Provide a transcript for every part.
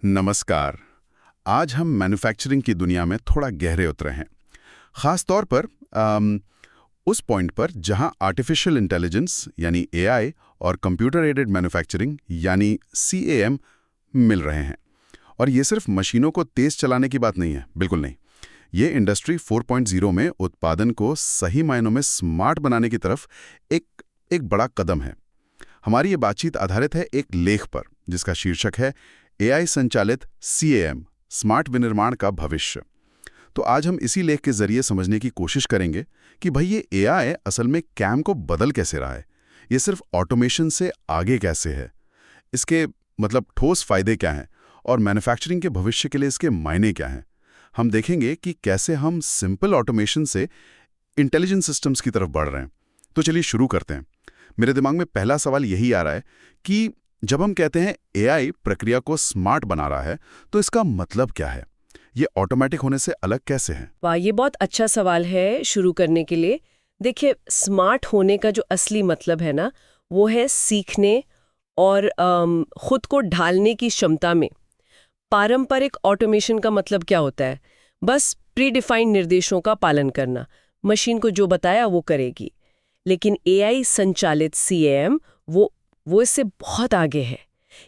नमस्कार। आज हम मैन्युफैक्चरिंग की दुनिया में थोड़ा गहरे उतरे हैं, ख़ास तौर पर उस पॉइंट पर जहां आर्टिफिशियल इंटेलिजेंस यानी एआई और कंप्यूटर एडेड मैन्युफैक्चरिंग यानी सीएएम मिल रहे हैं। और ये सिर्फ मशीनों को तेज़ चलाने की बात नहीं है, बिल्कुल नहीं। ये इंडस्ट्री 4.0 में उत्पादन को सही मायनों में स्मार्ट बनाने की तरफ एक बड़ा कदम है। हमारी ये बातचीत आधारित है एक लेख पर जिसका शीर्षक है एआई संचालित सीएएम, स्मार्ट विनिर्माण का भविष्य। तो आज हम इसी लेख के जरिए समझने की कोशिश करेंगे कि भाई ये एआई असल में कैम को बदल कैसे रहा है, ये सिर्फ ऑटोमेशन से आगे कैसे है, इसके मतलब ठोस फायदे क्या हैं और मैन्युफैक्चरिंग के भविष्य के लिए इसके मायने क्या हैं। हम देखेंगे कि कैसे हम सिंपल ऑटोमेशन से इंटेलिजेंट सिस्टम्स की तरफ बढ़ रहे हैं। तो चलिए शुरू करते हैं। मेरे दिमाग में पहला सवाल यही आ रहा है कि जब हम कहते हैं एआई प्रक्रिया को स्मार्ट बना रहा है, तो इसका मतलब क्या है? ये ऑटोमेटिक होने से अलग कैसे है? वाह, ये बहुत अच्छा सवाल है शुरू करने के लिए। देखिए, स्मार्ट होने का जो असली मतलब है ना, वो है सीखने और खुद को ढालने की क्षमता में। पारंपरिक ऑटोमेशन का मतलब क्या होता है? बस प्री डिफाइंड निर्देशों का पालन करना, मशीन को जो बताया वो करेगी। लेकिन एआई संचालित सीएएम वो इससे बहुत आगे है।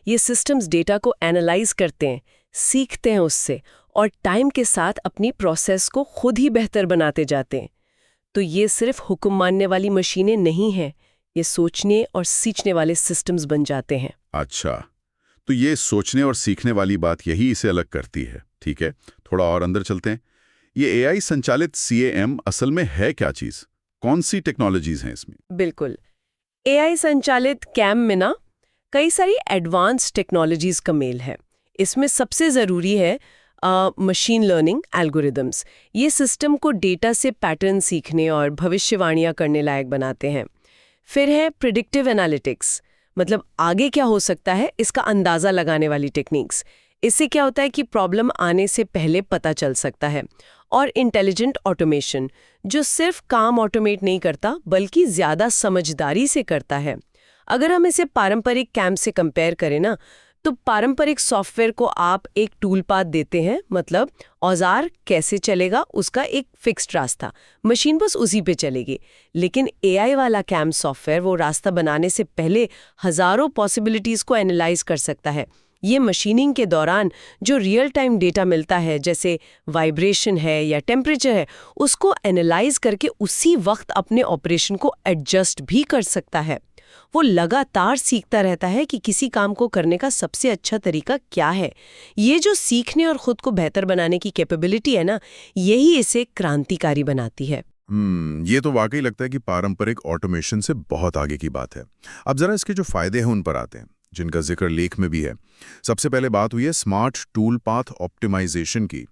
ये सिस्टम्स डेटा को एनालाइज करते हैं, सीखते हैं उससे और टाइम के साथ अपनी प्रोसेस को खुद ही बेहतर बनाते जाते हैं। तो ये सिर्फ हुक्म मानने वाली मशीनें नहीं हैं, ये सोचने और सीखने वाले सिस्टम्स बन जाते हैं। अच्छा, तो ये सोचने और सीखने वाली बात यही इसे अलग करती है। ठीक है, थोड़ा और अंदर चलते हैं। ये एआई संचालित सीएएम असल में है क्या चीज? कौन सी टेक्नोलॉजीज हैं इसमें? बिल्कुल, एआई संचालित कैम में ना कई सारी एडवांस टेक्नोलॉजीज का मेल है। इसमें सबसे ज़रूरी है मशीन लर्निंग एल्गोरिदम्स। ये सिस्टम को डेटा से पैटर्न सीखने और भविष्यवाणियां करने लायक बनाते हैं। फिर है प्रिडिक्टिव एनालिटिक्स, मतलब आगे क्या हो सकता है इसका अंदाज़ा लगाने वाली टेक्निक्स। इससे क्या होता है कि प्रॉब्लम आने से पहले पता चल सकता है। और इंटेलिजेंट ऑटोमेशन, जो सिर्फ काम ऑटोमेट नहीं करता बल्कि ज़्यादा समझदारी से करता है। अगर हम इसे पारंपरिक कैम से कंपेयर करें ना, तो पारंपरिक सॉफ्टवेयर को आप एक टूल पाथ देते हैं, मतलब औजार कैसे चलेगा उसका एक फिक्स्ड रास्ता, मशीन बस उसी पे चलेगी। लेकिन एआई वाला कैम सॉफ्टवेयर वो रास्ता बनाने से पहले हजारों पॉसिबिलिटीज़ को एनालाइज कर सकता है। ये मशीनिंग के दौरान जो रियल टाइम डेटा मिलता है, जैसे वाइब्रेशन है या टेम्परेचर है, उसको एनालाइज करके उसी वक्त अपने ऑपरेशन को एडजस्ट भी कर सकता है। वो लगातार सीखता रहता है कि किसी काम को करने का सबसे अच्छा तरीका क्या है। ये जो सीखने और खुद को बेहतर बनाने की कैपेबिलिटी है ना, यही इसे क्रांतिकारी बनाती है। ये तो वाकई लगता है कि पारंपरिक ऑटोमेशन से बहुत आगे की बात है। अब जरा इसके जो फायदे हैं उन पर आते हैं, जिनका जिक्र लेख में भी है। सबसे पहले बात हुई है स्मार्ट टूल पाथ ऑप्टिमाइजेशन की।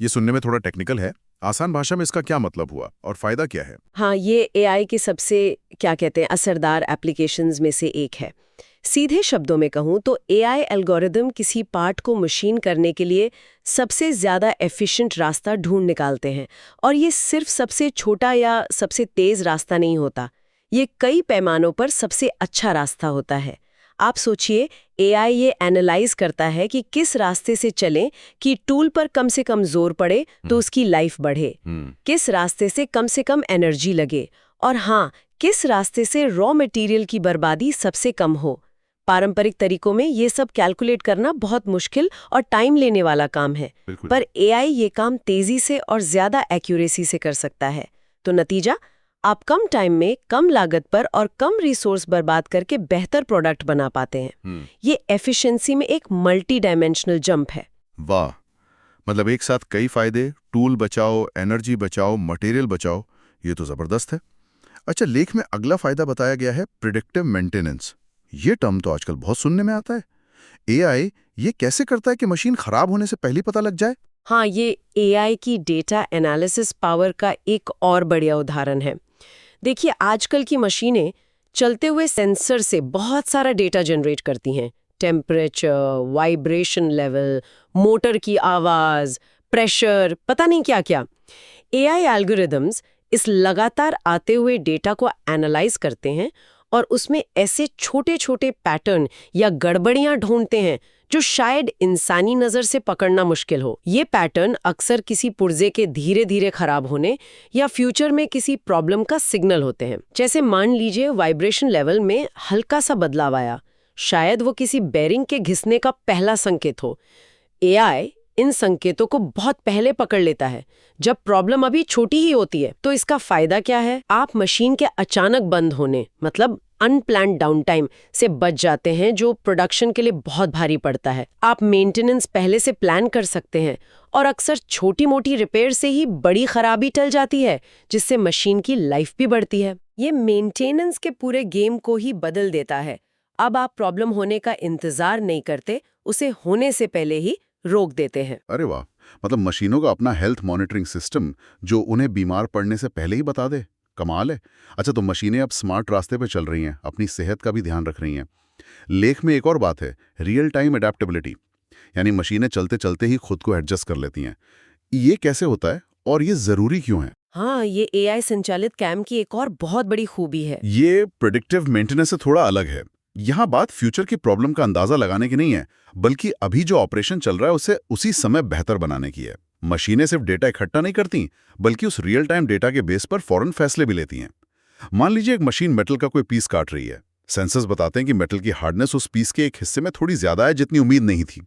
ये सुनने में थोड़ा टेक्निकल है, आसान भाषा में इसका क्या मतलब हुआ और फायदा क्या है? हाँ, ये एआई के सबसे क्या कहते हैं असरदार एप्लीकेशंस में से एक है। सीधे शब्दों में कहूँ तो एआई एल्गोरिदम किसी पार्ट को मशीन करने के लिए सबसे ज़्यादा एफिशिएंट रास्ता ढूंढ निकालते हैं। और ये सिर्फ सबसे छोटा या सबसे तेज़ रास्ता नहीं होता, ये कई पैमानों पर सबसे अच्छा रास्ता होता है। आप सोचिए, एआई ये एनालाइज करता है कि किस रास्ते से चलें कि टूल पर कम से कम जोर पड़े तो उसकी लाइफ बढ़े, किस रास्ते से कम एनर्जी लगे, और हाँ, किस रास्ते से रॉ मटेरियल की बर्बादी सबसे कम हो। पारंपरिक तरीकों में ये सब कैलकुलेट करना बहुत मुश्किल और टाइम लेने वाला काम है, पर एआई ये काम तेजी से और ज्यादा एक्यूरेसी से कर सकता है। तो नतीजा, आप कम टाइम में कम लागत पर और कम रिसोर्स बर्बाद करके बेहतर प्रोडक्ट बना पाते हैं। ये एफिशिएंसी में एक मल्टी डायमेंशनल जंप है। वाह, मतलब एक साथ कई फायदे, टूल बचाओ, एनर्जी बचाओ, मटेरियल बचाओ, ये तो जबरदस्त है। अच्छा, लेख में अगला फायदा बताया गया है प्रिडिक्टिव मेंटेनेंस। ये टर्म तो आजकल बहुत सुनने में आता है। एआई ये कैसे करता है कि मशीन खराब होने से पहले पता लग जाए? हाँ, ये एआई की डेटा एनालिसिस पावर का एक और बढ़िया उदाहरण है। देखिए, आजकल की मशीनें चलते हुए सेंसर से बहुत सारा डेटा जनरेट करती हैं। टेम्परेचर, वाइब्रेशन लेवल, मोटर की आवाज़, प्रेशर, पता नहीं क्या क्या। एआई एल्गोरिदम्स इस लगातार आते हुए डेटा को एनालाइज करते हैं और उसमें ऐसे छोटे छोटे पैटर्न या गड़बड़ियां ढूंढते हैं जो शायद इंसानी नजर से पकड़ना मुश्किल हो। ये पैटर्न अक्सर किसी पुर्जे के धीरे धीरे खराब होने या फ्यूचर में किसी प्रॉब्लम का सिग्नल होते हैं। जैसे मान लीजिए वाइब्रेशन लेवल में हल्का सा बदलाव आया, शायद वो किसी बेरिंग के घिसने का पहला संकेत हो। एआई इन संकेतों को बहुत पहले पकड़ लेता है, जब प्रॉब्लम अभी छोटी ही होती है। तो इसका फायदा क्या है? आप मशीन के अचानक बंद होने, मतलब अनप्लान्ड डाउन टाइम से बच जाते हैं, जो प्रोडक्शन के लिए बहुत भारी पड़ता है। आप मेंटेनेंस पहले से प्लान कर सकते हैं और अक्सर छोटी मोटी रिपेयर से ही बड़ी खराबी टल जाती है, जिससे मशीन की लाइफ भी बढ़ती है। ये मेंटेनेंस के पूरे गेम को ही बदल देता है। अब आप प्रॉब्लम होने का इंतजार नहीं करते, उसे होने से पहले ही रोक देते हैं। अरे वाह, मतलब मशीनों का अपना हेल्थ मॉनिटरिंग सिस्टम जो उन्हें बीमार पड़ने से पहले ही बता दे। कमाल है। अच्छा, तो मशीनें अब स्मार्ट रास्ते पे चल रही हैं, अपनी सेहत का भी ध्यान रख रही हैं। लेख में एक और बात है, रियल टाइम अडेप्टेबिलिटी, यानी मशीनें चलते चलते ही खुद को एडजस्ट कर लेती हैं। ये कैसे होता है और ये जरूरी क्यों है? हाँ, ये एआई संचालित कैम की एक और बहुत बड़ी खूबी है। ये प्रेडिक्टिव मेंटेनेंस से थोड़ा अलग है। यहाँ बात फ्यूचर की प्रॉब्लम का अंदाजा लगाने की नहीं है, बल्कि अभी जो ऑपरेशन चल रहा है उसे उसी समय बेहतर बनाने की है। मशीनें सिर्फ डेटा इकट्ठा नहीं करती, बल्कि उस रियल टाइम डेटा के बेस पर फौरन फैसले भी लेती हैं। मान लीजिए एक मशीन मेटल का कोई पीस काट रही है। सेंसर्स बताते हैं कि मेटल की हार्डनेस उस पीस के एक हिस्से में थोड़ी ज्यादा है जितनी उम्मीद नहीं थी।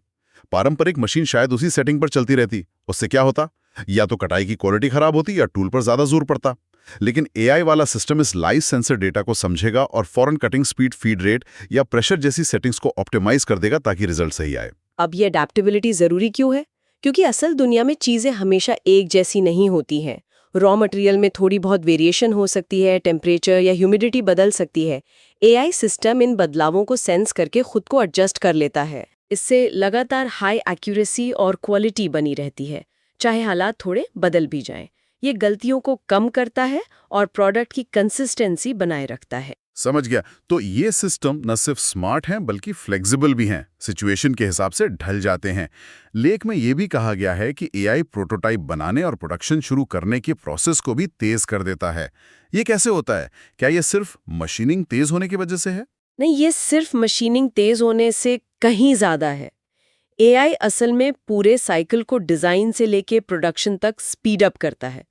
पारंपरिक मशीन शायद उसी सेटिंग पर चलती रहती। उससे क्या होता? या तो कटाई की क्वालिटी खराब होती या टूल पर ज्यादा जोर पड़ता। लेकिन एआई वाला सिस्टम इस लाइव सेंसर डेटा को समझेगा और फौरन कटिंग स्पीड, फीड रेट या प्रेशर जैसी सेटिंग्स को ऑप्टिमाइज कर देगा ताकि रिजल्ट सही आए। अब ये अडेप्टेबिलिटी जरूरी क्यों है? क्योंकि असल दुनिया में चीजें हमेशा एक जैसी नहीं होती हैं। रॉ मटेरियल में थोड़ी बहुत वेरिएशन हो सकती है, टेम्परेचर या ह्यूमिडिटी बदल सकती है। एआई सिस्टम इन बदलावों को सेंस करके खुद को एडजस्ट कर लेता है। इससे लगातार हाई एक्यूरेसी और क्वालिटी बनी रहती है, चाहे हालात थोड़े बदल भी जाएं। ये गलतियों को कम करता है और प्रोडक्ट की कंसिस्टेंसी बनाए रखता है। समझ गया। तो ये सिस्टम न सिर्फ स्मार्ट हैं बल्कि फ्लेक्सिबल भी हैं, सिचुएशन के हिसाब से ढल जाते हैं। लेख में ये भी कहा गया है कि एआई प्रोटोटाइप बनाने और प्रोडक्शन शुरू करने के प्रोसेस को भी तेज कर देता है। ये कैसे होता है? क्या ये सिर्फ मशीनिंग तेज होने की वजह से है? नहीं, ये सिर्फ मशीनिंग तेज होने से कहीं ज्यादा है। एआई असल में पूरे साइकिल को डिजाइन से लेके प्रोडक्शन तक स्पीड अप करता है।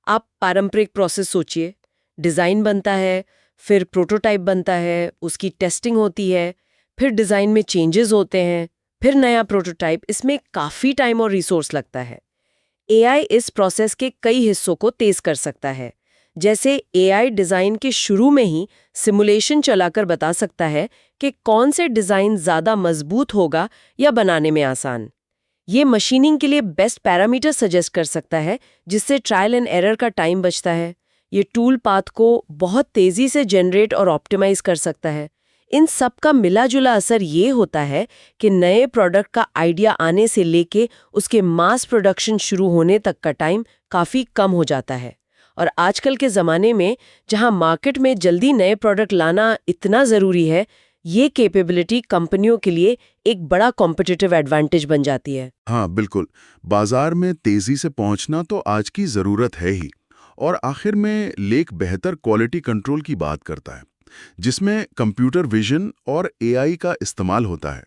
आप पारंपरिक प्रोसेस सोचिए, डिजाइन बनता है, फिर प्रोटोटाइप बनता है, उसकी टेस्टिंग होती है, फिर डिजाइन में चेंजेस होते हैं, फिर नया प्रोटोटाइप। इसमें काफी टाइम और रिसोर्स लगता है। एआई इस प्रोसेस के कई हिस्सों को तेज कर सकता है। जैसे एआई डिजाइन के शुरू में ही सिमुलेशन चलाकर बता सकता है कि कौन से डिजाइन ज्यादा मजबूत होगा या बनाने में आसान। ये मशीनिंग के लिए बेस्ट पैरामीटर सजेस्ट कर सकता है, जिससे ट्रायल एंड एरर का टाइम बचता है। ये टूल पाथ को बहुत तेजी से जनरेट और ऑप्टिमाइज कर सकता है। इन सब का मिला जुला असर ये होता है कि नए प्रोडक्ट का आइडिया आने से लेके उसके मास प्रोडक्शन शुरू होने तक का टाइम काफी कम हो जाता है। और आजकल के ज़माने में जहां मार्केट में जल्दी नए प्रोडक्ट लाना इतना ज़रूरी है, ये कैपेबिलिटी कंपनियों के लिए एक बड़ा कॉम्पिटिटिव एडवांटेज बन जाती है। हाँ बिल्कुल, बाजार में तेजी से पहुंचना तो आज की जरूरत है ही। और आखिर में लेख बेहतर क्वालिटी कंट्रोल की बात करता है, जिसमें कंप्यूटर विजन और एआई का इस्तेमाल होता है।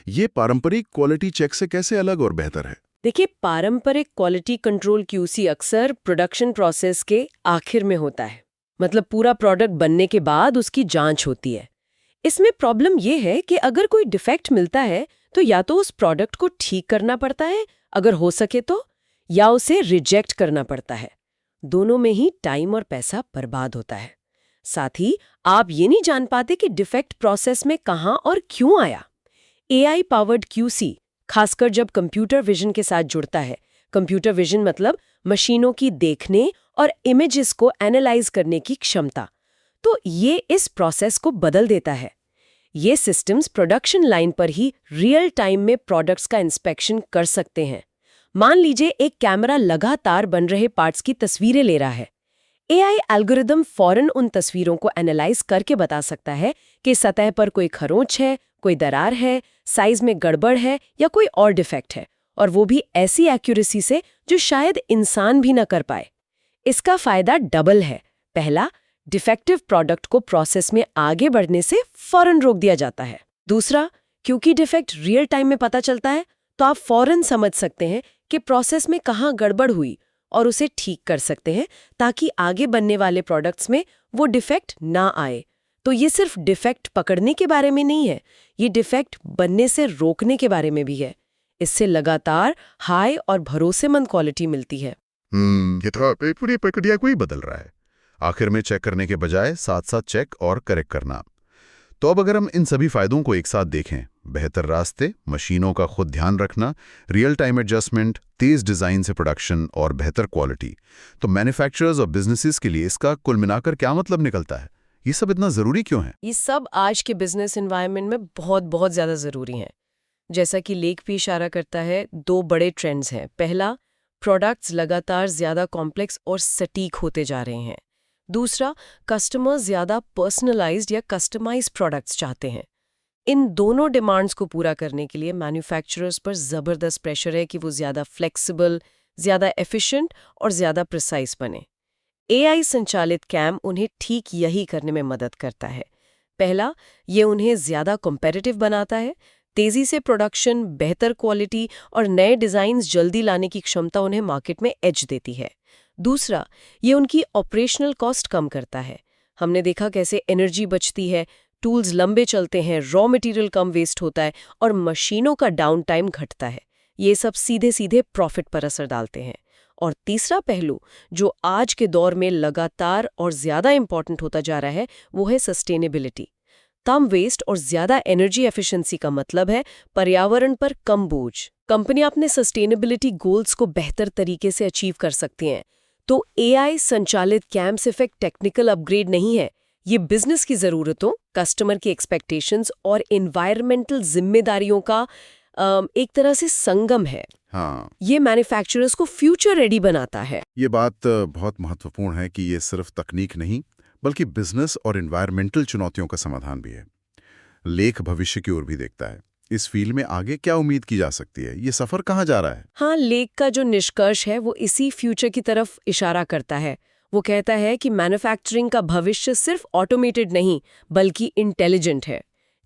ये पारंपरिक क्वालिटी चेक से कैसे अलग और बेहतर है? देखिए, पारंपरिक क्वालिटी कंट्रोल क्यूसी अक्सर प्रोडक्शन प्रोसेस के आखिर में होता है। मतलब पूरा प्रोडक्ट बनने के बाद उसकी जांच होती है। इसमें प्रॉब्लम यह है कि अगर कोई डिफेक्ट मिलता है तो या तो उस प्रोडक्ट को ठीक करना पड़ता है, अगर हो सके तो, या उसे रिजेक्ट करना पड़ता है। दोनों में ही टाइम और पैसा बर्बाद होता है। साथ ही आप ये नहीं जान पाते कि डिफेक्ट प्रोसेस में कहां और क्यों आया। एआई पावर्ड क्यूसी खासकर जब कंप्यूटर विजन के साथ जुड़ता है। कंप्यूटर विजन मतलब मशीनों की देखने और इमेजेस को एनालाइज करने की क्षमता। तो ये इस प्रोसेस को बदल देता है। ये सिस्टम्स प्रोडक्शन लाइन पर ही रियल टाइम में प्रोडक्ट्स का इंस्पेक्शन कर सकते हैं। मान लीजिए एक कैमरा लगातार बन रहे पार्ट्स की तस्वीरें ले रहा है। एआई एल्गोरिदम फौरन उन तस्वीरों को एनालाइज करके बता सकता है कि सतह पर कोई खरोंच है, कोई दरार है, साइज में गड़बड़ है या कोई और डिफेक्ट है, और वो भी ऐसी एक्यूरेसी से जो शायद इंसान भी न कर पाए। इसका फायदा डबल है। पहला, डिफेक्टिव प्रोडक्ट को प्रोसेस में आगे बढ़ने से फौरन रोक दिया जाता है। दूसरा, क्योंकि डिफेक्ट रियल टाइम में पता चलता है तो आप फौरन समझ सकते हैं कि प्रोसेस में कहाँ गड़बड़ हुई और उसे ठीक कर सकते हैं ताकि आगे बनने वाले प्रोडक्ट्स में वो डिफेक्ट ना आए। तो ये सिर्फ डिफेक्ट पकड़ने के बारे में नहीं है, ये डिफेक्ट बनने से रोकने के बारे में भी है। इससे लगातार हाई और भरोसेमंद क्वालिटी मिलती है। ये तो पूरी प्रक्रिया को ही बदल रहा है। आखिर में चेक करने के बजाय साथ साथ चेक और करेक्ट करना। तो अब अगर हम इन सभी फायदों को एक साथ देखें, बेहतर रास्ते, मशीनों का खुद ध्यान रखना, रियल टाइम एडजस्टमेंट, तेज डिजाइन से प्रोडक्शन और बेहतर क्वालिटी, तो मैन्युफैक्चरर्स और बिजनेसेस के लिए इसका कुल मिलाकर क्या मतलब निकलता है? ये सब इतना जरूरी क्यों है? ये सब आज के बिजनेस एनवायरनमेंट में बहुत बहुत ज्यादा जरूरी है। जैसा कि लेख भी इशारा करता है, 2 बड़े ट्रेंड्स हैं। पहला, प्रोडक्ट्स लगातार ज्यादा कॉम्प्लेक्स और सटीक होते जा रहे हैं। दूसरा, कस्टमर्स ज्यादा पर्सनलाइज्ड या कस्टमाइज्ड प्रोडक्ट्स चाहते हैं। इन दोनों डिमांड्स को पूरा करने के लिए मैन्युफैक्चरर्स पर जबरदस्त प्रेशर है कि वो ज्यादा फ्लेक्सिबल, ज्यादा एफिशिएंट और ज्यादा प्रिसाइज बने। एआई संचालित कैम उन्हें ठीक यही करने में मदद करता है। पहला, ये उन्हें ज्यादा कॉम्पिटिटिव बनाता है। तेजी से प्रोडक्शन, बेहतर क्वालिटी और नए डिजाइन्स जल्दी लाने की क्षमता उन्हें मार्केट में एज देती है। दूसरा, ये उनकी ऑपरेशनल कॉस्ट कम करता है। हमने देखा कैसे एनर्जी बचती है, टूल्स लंबे चलते हैं, रॉ मटेरियल कम वेस्ट होता है और मशीनों का डाउन टाइम घटता है। ये सब सीधे सीधे प्रॉफिट पर असर डालते हैं। और तीसरा पहलू, जो आज के दौर में लगातार और ज्यादा इंपॉर्टेंट होता जा रहा है, वो है सस्टेनेबिलिटी। कम वेस्ट और ज्यादा एनर्जी एफिशिएंसी का मतलब है पर्यावरण पर कम बोझ। कंपनियां अपने सस्टेनेबिलिटी गोल्स को बेहतर तरीके से अचीव कर सकती हैं। तो एआई संचालित कैम सिर्फ एक टेक्निकल अपग्रेड नहीं है, ये बिजनेस की जरूरतों, कस्टमर की एक्सपेक्टेशंस और एनवायरमेंटल जिम्मेदारियों का एक तरह से संगम है। हाँ, ये मैन्युफैक्चरर्स को फ्यूचर रेडी बनाता है। ये बात बहुत महत्वपूर्ण है कि ये सिर्फ तकनीक नहीं, बल्कि बिजनेस और एनवायरमेंटल चुनौतियों का समाधान भी है। लेख भविष्य की ओर भी देखता है। इस फील्ड में आगे क्या उम्मीद की जा सकती है? ये सफर कहाँ जा रहा है? हाँ, लेख का जो निष्कर्ष है वो इसी फ्यूचर की तरफ इशारा करता है। वो कहता है कि मैन्युफैक्चरिंग का भविष्य सिर्फ ऑटोमेटेड नहीं, बल्कि इंटेलिजेंट है।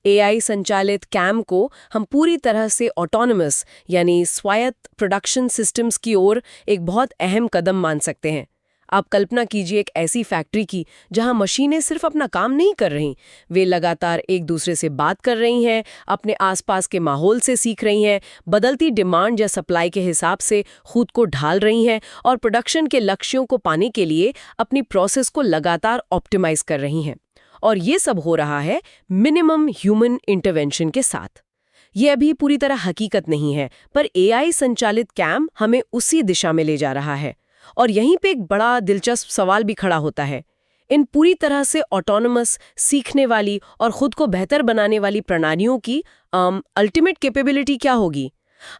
एआई संचालित कैम को हम पूरी तरह से ऑटोनमस यानी स्वायत्त प्रोडक्शन सिस्टम्स की ओर एक बहुत अहम कदम मान सकते हैं। आप कल्पना कीजिए एक ऐसी फैक्ट्री की जहां मशीनें सिर्फ अपना काम नहीं कर रहीं, वे लगातार एक दूसरे से बात कर रही हैं, अपने आसपास के माहौल से सीख रही हैं, बदलती डिमांड या सप्लाई के हिसाब से खुद को ढाल रही हैं और प्रोडक्शन के लक्ष्यों को पाने के लिए अपनी प्रोसेस को लगातार ऑप्टिमाइज कर रही हैं। और ये सब हो रहा है मिनिमम ह्यूमन इंटरवेंशन के साथ। ये अभी पूरी तरह हकीकत नहीं है, पर एआई संचालित कैम हमें उसी दिशा में ले जा रहा है। और यहीं पे एक बड़ा दिलचस्प सवाल भी खड़ा होता है, इन पूरी तरह से ऑटोनमस, सीखने वाली और खुद को बेहतर बनाने वाली प्रणालियों की अल्टीमेट कैपेबिलिटी क्या होगी?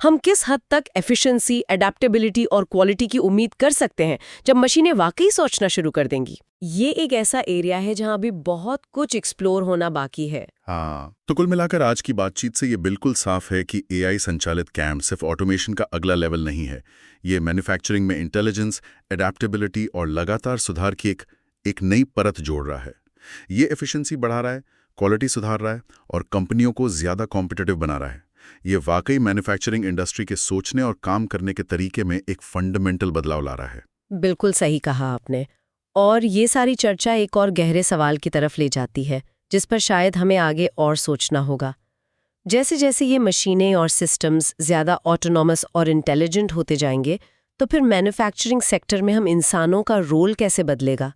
हम किस हद तक एफिशिएंसी, एडेप्टेबिलिटी और क्वालिटी की उम्मीद कर सकते हैं जब मशीनें वाकई सोचना शुरू कर देंगी? ये एक ऐसा एरिया है जहां अभी बहुत कुछ एक्सप्लोर होना बाकी है। हाँ, तो कुल मिलाकर आज की बातचीत से ये बिल्कुल साफ है कि एआई संचालित कैम सिर्फ ऑटोमेशन का अगला लेवल नहीं है। ये मैन्युफैक्चरिंग में इंटेलिजेंस, एडेप्टेबिलिटी और लगातार सुधार की एक नई परत जोड़ रहा है। ये एफिशिएंसी बढ़ा रहा है, क्वालिटी सुधार रहा है और कंपनियों को ज्यादा कॉम्पिटिटिव बना रहा है। ये वाकई मैन्युफैक्चरिंग इंडस्ट्री के सोचने और काम करने के तरीके में एक फंडामेंटल बदलाव ला रहा है। बिल्कुल सही कहा आपने। और ये सारी चर्चा एक और गहरे सवाल की तरफ ले जाती है, जिस पर शायद हमें आगे और सोचना होगा। जैसे जैसे ये मशीनें और सिस्टम्स ज़्यादा ऑटोनॉमस और इंटेलिजेंट होते जाएंगे, तो फिर मैन्युफैक्चरिंग सेक्टर में हम इंसानों का रोल कैसे बदलेगा?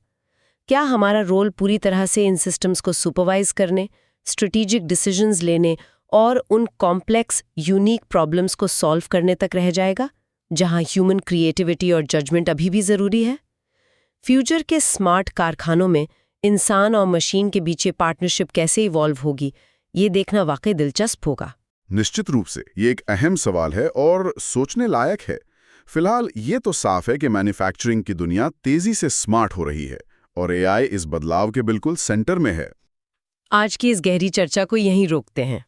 क्या हमारा रोल पूरी तरह से इन सिस्टम्स को सुपरवाइज करने, स्ट्रेटेजिक डिसीजंस लेने और उन कॉम्प्लेक्स, यूनिक प्रॉब्लम्स को सॉल्व करने तक रह जाएगा, जहां ह्यूमन क्रिएटिविटी और जजमेंट अभी भी ज़रूरी है? फ्यूचर के स्मार्ट कारखानों में इंसान और मशीन के बीच पार्टनरशिप कैसे इवॉल्व होगी, ये देखना वाकई दिलचस्प होगा। निश्चित रूप से ये एक अहम सवाल है और सोचने लायक है। फिलहाल ये तो साफ है कि मैन्युफैक्चरिंग की दुनिया तेजी से स्मार्ट हो रही है और एआई इस बदलाव के बिल्कुल सेंटर में है। आज की इस गहरी चर्चा को यहीं रोकते हैं।